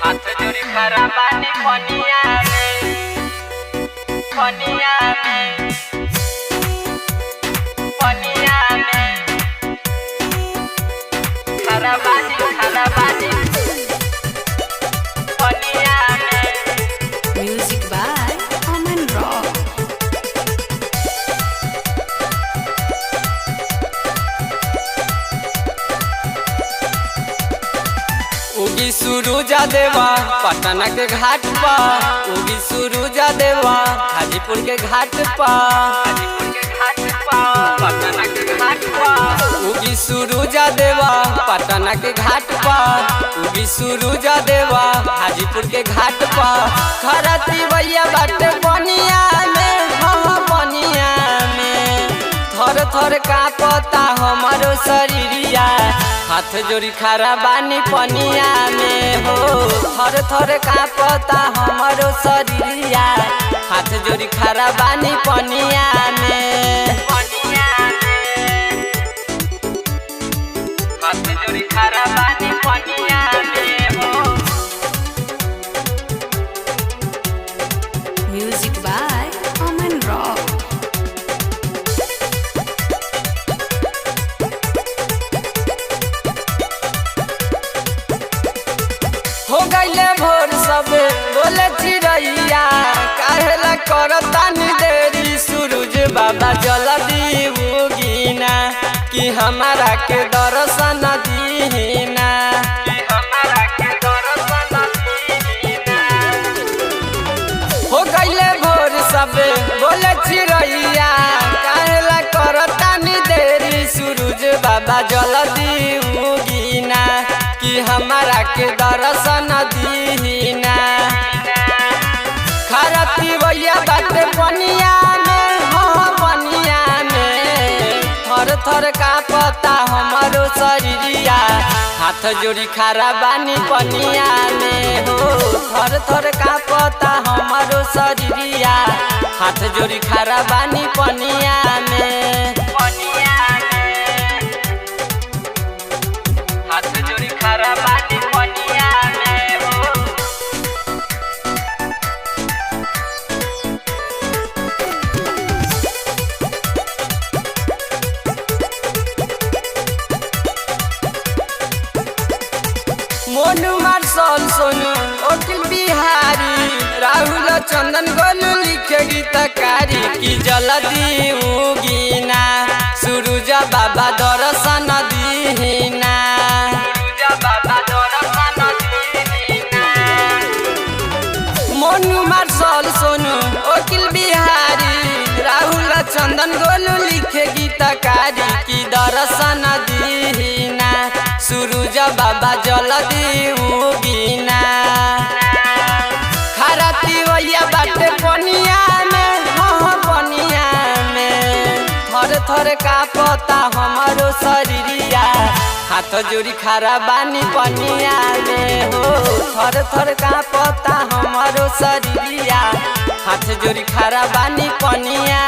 हाथ जोड़ी खड़ा बानी पनिया में, पनिया में, पनिया में खड़ा बानी पनिया में। Music by Aman Rock. उगी सुरुजा देवा पटना के घाट पा, उगी सुरुजा देवा हाजीपुर के घाट पा, पटना के घाट पा। उगी सुरुजा देवा पटना के घाट पा, उगी सुरुजा देवा हाजीपुर के घाट पा। खरती भैया बाटे बनिया में, हाँ बनिया में थर थर कांपता हमारो शरीरिया। हाथ जोड़ी खड़ा बानी पनिया में हो, थर थर कांपता हमारो शरीरिया। हाथ जोड़ी खड़ा बानी पनिया में, हाथ जोड़ी खड़ा बानी पनिया में हो। Music by Aman Rock. हो गईले भोर सब बोले चिड़ैया, काहेला करतानी देरी सूरज बाबा जल्दी उगीना, कि हमारा के दर्शन दीना, कि हमारा के दर्शन दीना। हो गईले भोर सब बोले चिड़ैया, काहेला करतानी देरी सूरज बाबा जल्दी उगीना, कि हमारा के दर्शन दीना। खरती भैया बाटे पनिया में, हाँ पनिया में थर थर कांपता हमारो शरीरिया। हाथ जोड़ी खड़ा बानी पनिया में हो, थर थर कांपता हमारो शरीरिया। हाथ जोड़ी खड़ा बानी पनिया में, पनिया में हाथ जोड़ी खड़ा बानी पनिया में हो। मोनू मार्शल सोनू वकील बिहारी, राहुल चंदन गोलू लिखे गीतकारी, कि जल्दी उगीना सूरज बाबा दर्शन दीना, मोनू मार्शल सोनू वकील बिहारी, राहुल चंदन गोलू लिखे गीतकारी, कि दर्शन दीना सूरज बाबा जल्दी उगीना। खरती भैया बाटे पनिया में, हाँ पनिया में थर थर कांपता हमारो शरीरिया। हाथ जोड़ी खड़ा बानी पनिया में हो, थर थर कांपता हमारो शरीरिया। हाथ जोड़ी खड़ा बानी पनिया